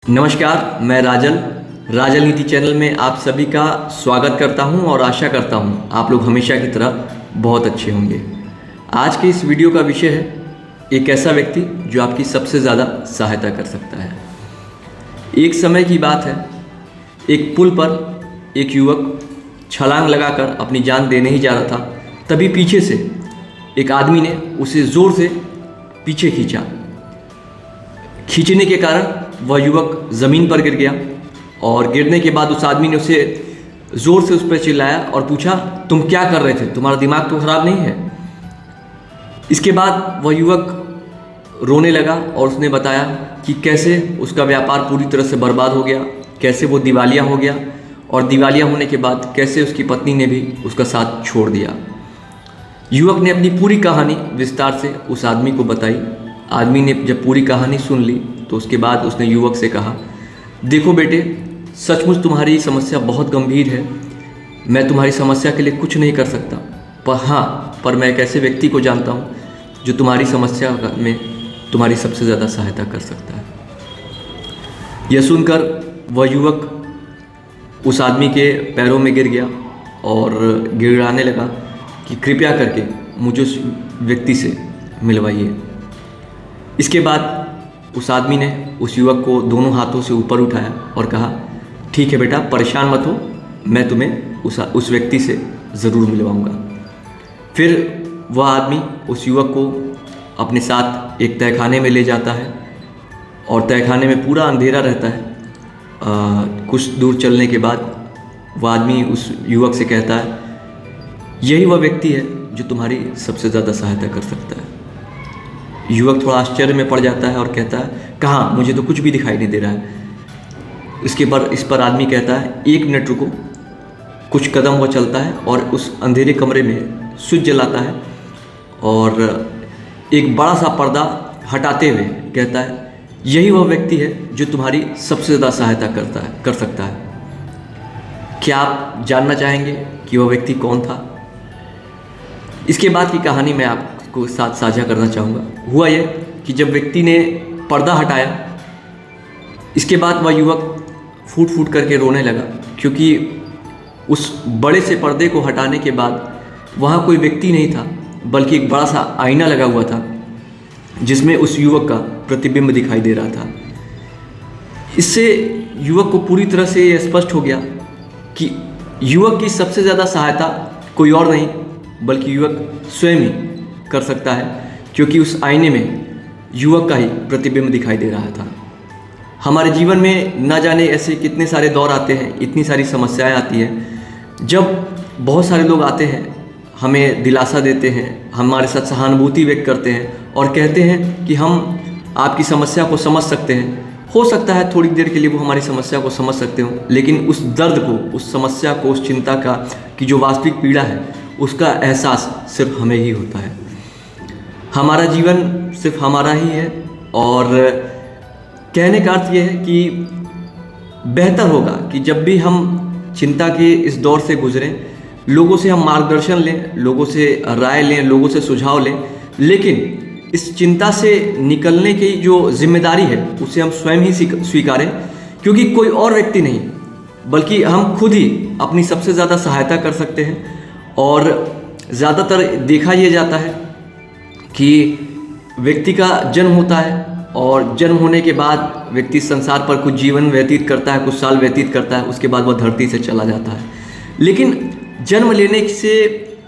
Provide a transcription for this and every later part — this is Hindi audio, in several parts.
नमस्कार, मैं राजल नीति चैनल में आप सभी का स्वागत करता हूं और आशा करता हूं आप लोग हमेशा की तरह बहुत अच्छे होंगे। आज के इस वीडियो का विषय है एक ऐसा व्यक्ति जो आपकी सबसे ज़्यादा सहायता कर सकता है। एक समय की बात है, एक पुल पर एक युवक छलांग लगाकर अपनी जान देने ही जा रहा था, तभी पीछे से एक आदमी ने उसे ज़ोर से पीछे खींचने के कारण वह युवक ज़मीन पर गिर गया और गिरने के बाद उस आदमी ने उसे ज़ोर से उस पर चिल्लाया और पूछा, तुम क्या कर रहे थे, तुम्हारा दिमाग तो खराब नहीं है। इसके बाद वह युवक रोने लगा और उसने बताया कि कैसे उसका व्यापार पूरी तरह से बर्बाद हो गया, कैसे वो दिवालिया हो गया और दिवालिया होने के बाद कैसे उसकी पत्नी ने भी उसका साथ छोड़ दिया। युवक ने अपनी पूरी कहानी विस्तार से उस आदमी को बताई। आदमी ने जब पूरी कहानी सुन ली तो उसके बाद उसने युवक से कहा, देखो बेटे, सचमुच तुम्हारी समस्या बहुत गंभीर है। मैं तुम्हारी समस्या के लिए कुछ नहीं कर सकता, पर मैं एक ऐसे व्यक्ति को जानता हूँ जो तुम्हारी समस्या में तुम्हारी सबसे ज़्यादा सहायता कर सकता है। यह सुनकर वह युवक उस आदमी के पैरों में गिर गया और गिड़गिड़ाने लगा कि कृपया करके मुझे उस व्यक्ति से मिलवाइए। इसके बाद उस आदमी ने उस युवक को दोनों हाथों से ऊपर उठाया और कहा, ठीक है बेटा, परेशान मत हो, मैं तुम्हें उस व्यक्ति से ज़रूर मिलवाऊंगा। फिर वह आदमी उस युवक को अपने साथ एक तहखाने में ले जाता है और तहखाने में पूरा अंधेरा रहता है। कुछ दूर चलने के बाद वह आदमी उस युवक से कहता है, यही वह व्यक्ति है जो तुम्हारी सबसे ज़्यादा सहायता कर सकता है। युवक थोड़ा आश्चर्य में पड़ जाता है और कहता है, कहाँ, मुझे तो कुछ भी दिखाई नहीं दे रहा है। इस पर आदमी कहता है, 1 मिनट रुको। कुछ कदम वह चलता है और उस अंधेरे कमरे में स्विच जलाता है और एक बड़ा सा पर्दा हटाते हुए कहता है, यही वह व्यक्ति है जो तुम्हारी सबसे ज़्यादा सहायता कर सकता है। क्या आप जानना चाहेंगे कि वह व्यक्ति कौन था? इसके बाद की कहानी मैं आपको साथ साझा करना चाहूँगा। हुआ यह कि जब व्यक्ति ने पर्दा हटाया, इसके बाद वह युवक फूट फूट करके रोने लगा, क्योंकि उस बड़े से पर्दे को हटाने के बाद वहाँ कोई व्यक्ति नहीं था, बल्कि एक बड़ा सा आईना लगा हुआ था जिसमें उस युवक का प्रतिबिंब दिखाई दे रहा था। इससे युवक को पूरी तरह से यह स्पष्ट हो गया कि युवक की सबसे ज़्यादा सहायता कोई और नहीं बल्कि युवक स्वयं ही कर सकता है, क्योंकि उस आईने में युवक का ही प्रतिबिंब दिखाई दे रहा था। हमारे जीवन में न जाने ऐसे कितने सारे दौर आते हैं, इतनी सारी समस्याएं आती हैं, जब बहुत सारे लोग आते हैं, हमें दिलासा देते हैं, हमारे साथ सहानुभूति व्यक्त करते हैं और कहते हैं कि हम आपकी समस्या को समझ सकते हैं। हो सकता है थोड़ी देर के लिए वो हमारी समस्या को समझ सकते हो, लेकिन उस दर्द को, उस समस्या को, उस चिंता का की जो वास्तविक पीड़ा है, उसका एहसास सिर्फ हमें ही होता है। हमारा जीवन सिर्फ हमारा ही है और कहने का अर्थ यह है कि बेहतर होगा कि जब भी हम चिंता के इस दौर से गुजरें, लोगों से हम मार्गदर्शन लें, लोगों से राय लें, लोगों से सुझाव लें, लेकिन इस चिंता से निकलने की जो जिम्मेदारी है उसे हम स्वयं ही स्वीकारें, क्योंकि कोई और व्यक्ति नहीं बल्कि हम खुद ही अपनी सबसे ज़्यादा सहायता कर सकते हैं। और ज़्यादातर देखा यह जाता है कि व्यक्ति का जन्म होता है और जन्म होने के बाद व्यक्ति संसार पर कुछ जीवन व्यतीत करता है, कुछ साल व्यतीत करता है, उसके बाद वह धरती से चला जाता है। लेकिन जन्म लेने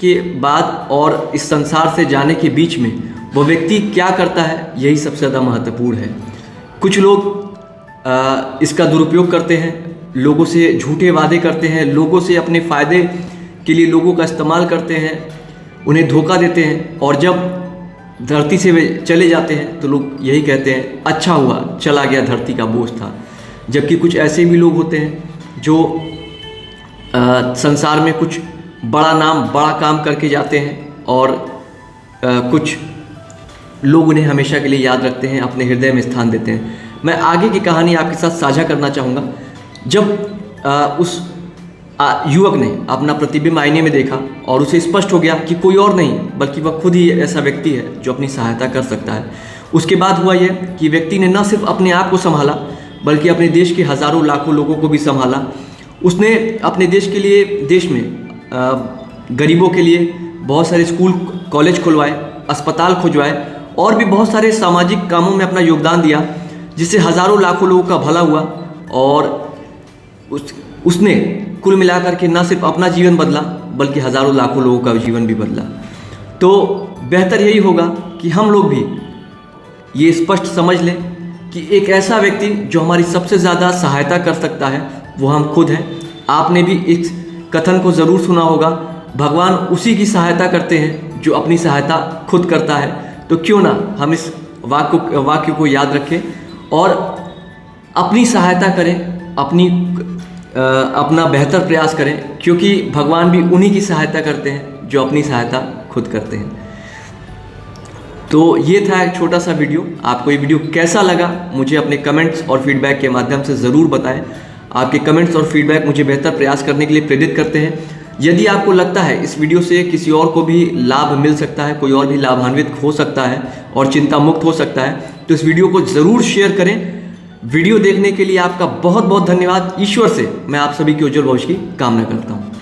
के बाद और इस संसार से जाने के बीच में वह व्यक्ति क्या करता है, यही सबसे ज़्यादा महत्वपूर्ण है। कुछ लोग इसका दुरुपयोग करते हैं, लोगों से झूठे वादे करते हैं, लोगों से अपने फ़ायदे के लिए लोगों का इस्तेमाल करते हैं, उन्हें धोखा देते हैं और जब धरती से वे चले जाते हैं तो लोग यही कहते हैं, अच्छा हुआ चला गया, धरती का बोझ था। जबकि कुछ ऐसे भी लोग होते हैं जो संसार में कुछ बड़ा नाम, बड़ा काम करके जाते हैं और कुछ लोग उन्हें हमेशा के लिए याद रखते हैं, अपने हृदय में स्थान देते हैं। मैं आगे की कहानी आपके साथ साझा करना चाहूँगा। जब उस युवक ने अपना प्रतिबिंब आईने में देखा और उसे स्पष्ट हो गया कि कोई और नहीं बल्कि वह खुद ही ऐसा व्यक्ति है जो अपनी सहायता कर सकता है। उसके बाद हुआ यह कि व्यक्ति ने न सिर्फ अपने आप को संभाला बल्कि अपने देश के हज़ारों लाखों लोगों को भी संभाला। उसने अपने देश के लिए, देश में गरीबों के लिए बहुत सारे स्कूल कॉलेज खुलवाए, अस्पताल खुलवाए और भी बहुत सारे सामाजिक कामों में अपना योगदान दिया, जिससे हज़ारों लाखों लोगों का भला हुआ। और उसने कुल मिलाकर के न सिर्फ अपना जीवन बदला बल्कि हज़ारों लाखों लोगों का जीवन भी बदला। तो बेहतर यही होगा कि हम लोग भी ये स्पष्ट समझ लें कि एक ऐसा व्यक्ति जो हमारी सबसे ज़्यादा सहायता कर सकता है वो हम खुद हैं। आपने भी इस कथन को ज़रूर सुना होगा, भगवान उसी की सहायता करते हैं जो अपनी सहायता खुद करता है। तो क्यों ना हम इस वाक्य को याद रखें और अपनी सहायता करें, अपना बेहतर प्रयास करें, क्योंकि भगवान भी उन्हीं की सहायता करते हैं जो अपनी सहायता खुद करते हैं। तो ये था एक छोटा सा वीडियो। आपको ये वीडियो कैसा लगा मुझे अपने कमेंट्स और फीडबैक के माध्यम से ज़रूर बताएं। आपके कमेंट्स और फीडबैक मुझे बेहतर प्रयास करने के लिए प्रेरित करते हैं। यदि आपको लगता है इस वीडियो से किसी और को भी लाभ मिल सकता है, कोई और भी लाभान्वित हो सकता है और चिंता मुक्त हो सकता है, तो इस वीडियो को ज़रूर शेयर करें। वीडियो देखने के लिए आपका बहुत बहुत धन्यवाद। ईश्वर से मैं आप सभी के उज्जवल भविष्य की कामना करता हूँ।